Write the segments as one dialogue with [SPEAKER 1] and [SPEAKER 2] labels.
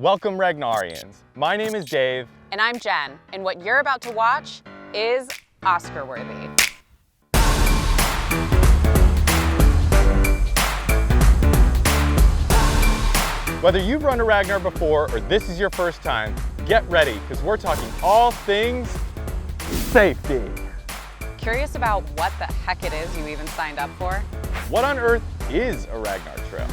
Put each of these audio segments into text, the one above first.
[SPEAKER 1] Welcome Ragnarians. My name is Dave.
[SPEAKER 2] And I'm Jen, and what you're about to watch is Oscar-worthy.
[SPEAKER 1] Whether you've run a Ragnar before or this is your first time, get ready, because we're talking all things safety.
[SPEAKER 2] Curious about what the heck it is you even signed up for?
[SPEAKER 1] What on earth is a Ragnar Trail?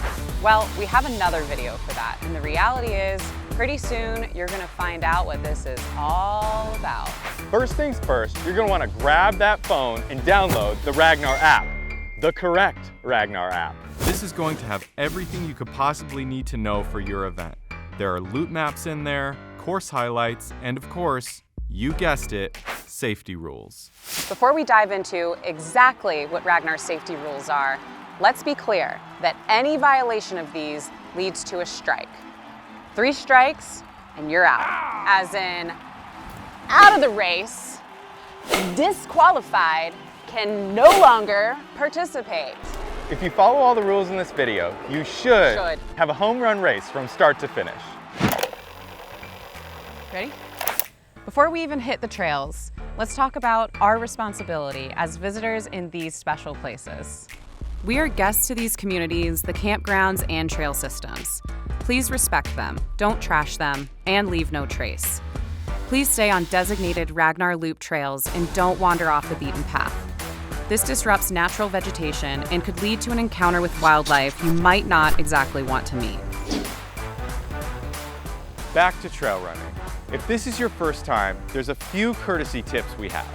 [SPEAKER 2] Well, we have another video for that, and the reality is, pretty soon you're gonna find out what this is all about.
[SPEAKER 1] First things first, you're gonna wanna grab that phone and download the Ragnar app, the correct Ragnar app.
[SPEAKER 3] This is going to have everything you could possibly need to know for your event. There are loop maps in there, course highlights, and of course, you guessed it, safety rules.
[SPEAKER 2] Before we dive into exactly what Ragnar's safety rules are, let's be clear that any violation of these leads to a strike. 3 strikes and you're out. As in, out of the race, disqualified, can no longer participate.
[SPEAKER 1] If you follow all the rules in this video, you should have a home run race from start to finish.
[SPEAKER 2] Ready? Before we even hit the trails, let's talk about our responsibility as visitors in these special places. We are guests to these communities, the campgrounds, and trail systems. Please respect them, don't trash them, and leave no trace. Please stay on designated Ragnar Loop trails and don't wander off the beaten path. This disrupts natural vegetation and could lead to an encounter with wildlife you might not exactly want to meet.
[SPEAKER 1] Back to trail running. If this is your first time, there's a few courtesy tips we have.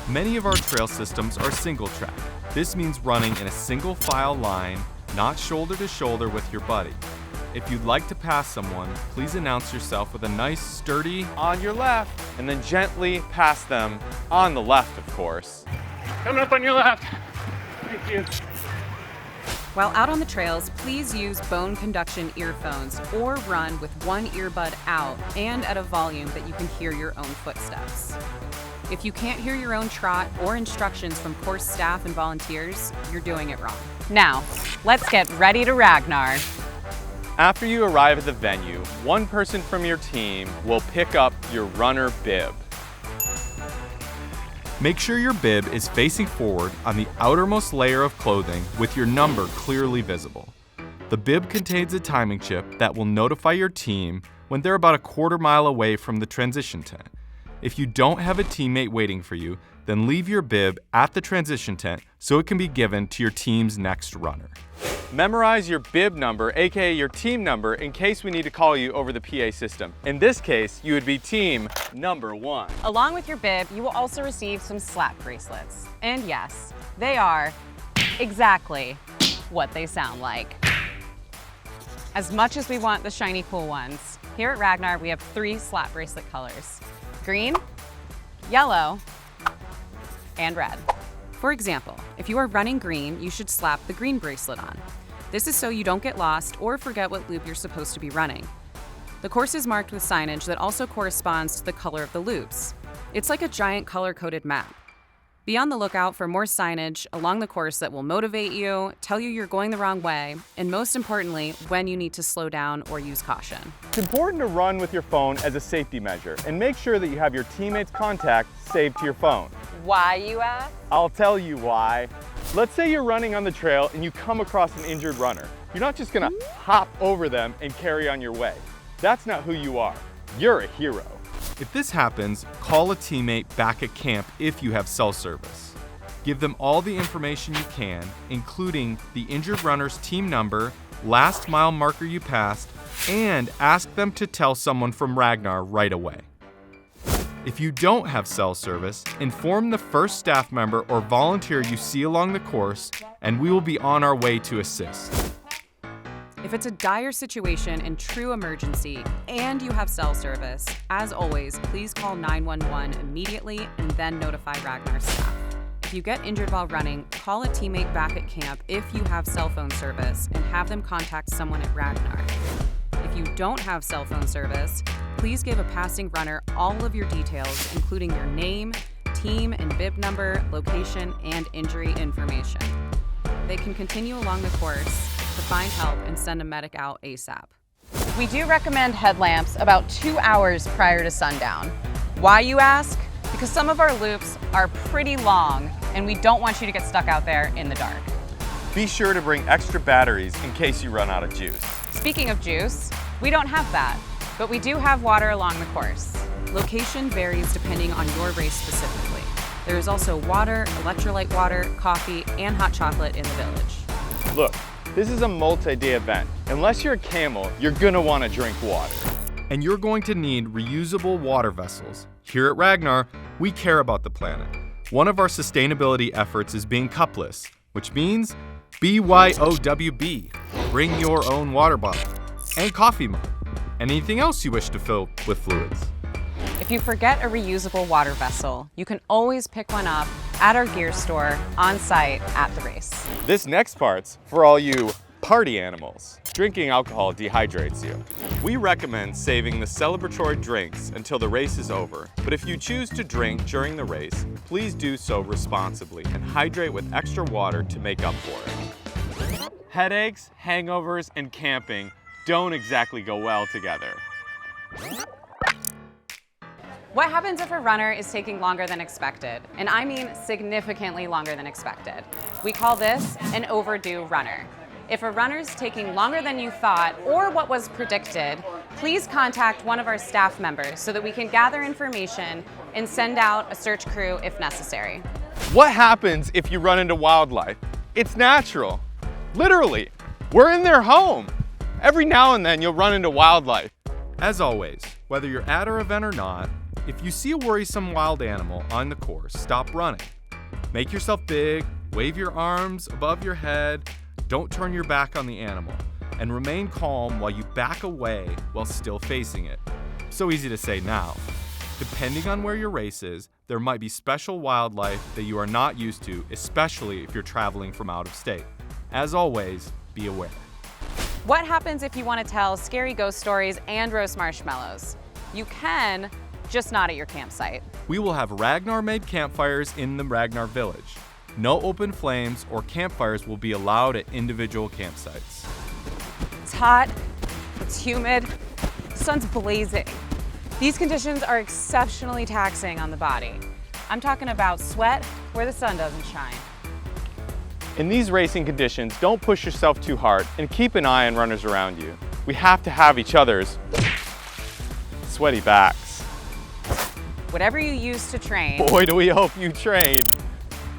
[SPEAKER 3] Many of our trail systems are single track. This means running in a single file line, not shoulder to shoulder with your buddy. If you'd like to pass someone, please announce yourself with a nice, sturdy,
[SPEAKER 1] on your left, and then gently pass them on the left, of course.
[SPEAKER 4] Coming up on your left. Thank you.
[SPEAKER 2] While out on the trails, please use bone conduction earphones or run with one earbud out and at a volume that you can hear your own footsteps. If you can't hear your own trot or instructions from course staff and volunteers, you're doing it wrong. Now, let's get ready to Ragnar.
[SPEAKER 1] After you arrive at the venue, one person from your team will pick up your runner bib.
[SPEAKER 3] Make sure your bib is facing forward on the outermost layer of clothing with your number clearly visible. The bib contains a timing chip that will notify your team when they're about a quarter mile away from the transition tent. If you don't have a teammate waiting for you, then leave your bib at the transition tent so it can be given to your team's next runner.
[SPEAKER 1] Memorize your bib number, aka your team number, in case we need to call you over the PA system. In this case, you would be team number 1.
[SPEAKER 2] Along with your bib, you will also receive some slap bracelets. And yes, they are exactly what they sound like. As much as we want the shiny cool ones, here at Ragnar we have 3 slap bracelet colors: green, yellow, and red. For example, if you are running green, you should slap the green bracelet on. This is so you don't get lost or forget what loop you're supposed to be running. The course is marked with signage that also corresponds to the color of the loops. It's like a giant color-coded map. Be on the lookout for more signage along the course that will motivate you, tell you you're going the wrong way, and most importantly, when you need to slow down or use caution.
[SPEAKER 1] It's important to run with your phone as a safety measure and make sure that you have your teammate's contact saved to your phone.
[SPEAKER 2] Why, you ask?
[SPEAKER 1] I'll tell you why. Let's say you're running on the trail and you come across an injured runner. You're not just gonna hop over them and carry on your way. That's not who you are. You're a hero.
[SPEAKER 3] If this happens, call a teammate back at camp if you have cell service. Give them all the information you can, including the injured runner's team number, last mile marker you passed, and ask them to tell someone from Ragnar right away. If you don't have cell service, inform the first staff member or volunteer you see along the course, and we will be on our way to assist.
[SPEAKER 2] If it's a dire situation and true emergency and you have cell service, as always, please call 911 immediately and then notify Ragnar staff. If you get injured while running, call a teammate back at camp if you have cell phone service and have them contact someone at Ragnar. If you don't have cell phone service, please give a passing runner all of your details, including your name, team and bib number, location, and injury information. They can continue along the course to find help and send a medic out ASAP. We do recommend headlamps about 2 hours prior to sundown. Why, you ask? Because some of our loops are pretty long and we don't want you to get stuck out there in the dark.
[SPEAKER 1] Be sure to bring extra batteries in case you run out of juice.
[SPEAKER 2] Speaking of juice, we don't have that, but we do have water along the course. Location varies depending on your race specifically. There is also water, electrolyte water, coffee, and hot chocolate in the village.
[SPEAKER 1] Look, this is a multi-day event. Unless you're a camel, you're gonna wanna drink water.
[SPEAKER 3] And you're going to need reusable water vessels. Here at Ragnar, we care about the planet. One of our sustainability efforts is being cupless, which means BYOWB, bring your own water bottle, and coffee mug, and anything else you wish to fill with fluids.
[SPEAKER 2] If you forget a reusable water vessel, you can always pick one up at our gear store on site at the race.
[SPEAKER 1] This next part's for all you party animals. Drinking alcohol dehydrates you. We recommend saving the celebratory drinks until the race is over, but if you choose to drink during the race, please do so responsibly and hydrate with extra water to make up for it. Headaches, hangovers, and camping don't exactly go well together.
[SPEAKER 2] What happens if a runner is taking longer than expected? And I mean significantly longer than expected. We call this an overdue runner. If a runner's taking longer than you thought or what was predicted, please contact one of our staff members so that we can gather information and send out a search crew if necessary.
[SPEAKER 1] What happens if you run into wildlife? It's natural. Literally, we're in their home. Every now and then you'll run into wildlife.
[SPEAKER 3] As always, whether you're at our event or not, if you see a worrisome wild animal on the course, stop running. Make yourself big, wave your arms above your head, don't turn your back on the animal, and remain calm while you back away while still facing it. So easy to say now. Depending on where your race is, there might be special wildlife that you are not used to, especially if you're traveling from out of state. As always, be aware.
[SPEAKER 2] What happens if you want to tell scary ghost stories and roast marshmallows? You can, just not at your campsite.
[SPEAKER 3] We will have Ragnar-made campfires in the Ragnar village. No open flames or campfires will be allowed at individual campsites.
[SPEAKER 2] It's hot, it's humid, the sun's blazing. These conditions are exceptionally taxing on the body. I'm talking about sweat where the sun doesn't shine.
[SPEAKER 1] In these racing conditions, don't push yourself too hard and keep an eye on runners around you. We have to have each other's sweaty backs.
[SPEAKER 2] Whatever you use to train,
[SPEAKER 1] Boy, do we hope you train.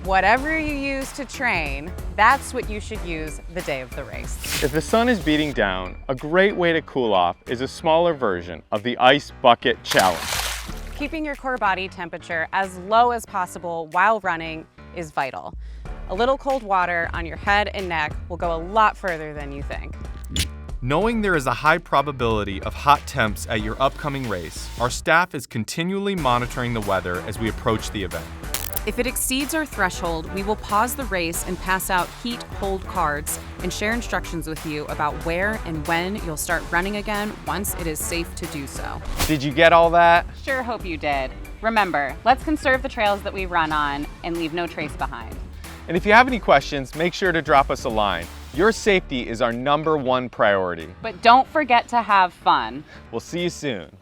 [SPEAKER 2] whatever you use to train, that's what you should use the day of the race.
[SPEAKER 1] If the sun is beating down, a great way to cool off is a smaller version of the Ice Bucket Challenge.
[SPEAKER 2] Keeping your core body temperature as low as possible while running is vital. A little cold water on your head and neck will go a lot further than you think.
[SPEAKER 3] Knowing there is a high probability of hot temps at your upcoming race, our staff is continually monitoring the weather as we approach the event.
[SPEAKER 2] If it exceeds our threshold, we will pause the race and pass out heat hold cards and share instructions with you about where and when you'll start running again once it is safe to do so.
[SPEAKER 1] Did you get all that?
[SPEAKER 2] Sure hope you did. Remember, let's conserve the trails that we run on and leave no trace behind.
[SPEAKER 1] And if you have any questions, make sure to drop us a line. Your safety is our #1 priority.
[SPEAKER 2] But don't forget to have fun.
[SPEAKER 1] We'll see you soon.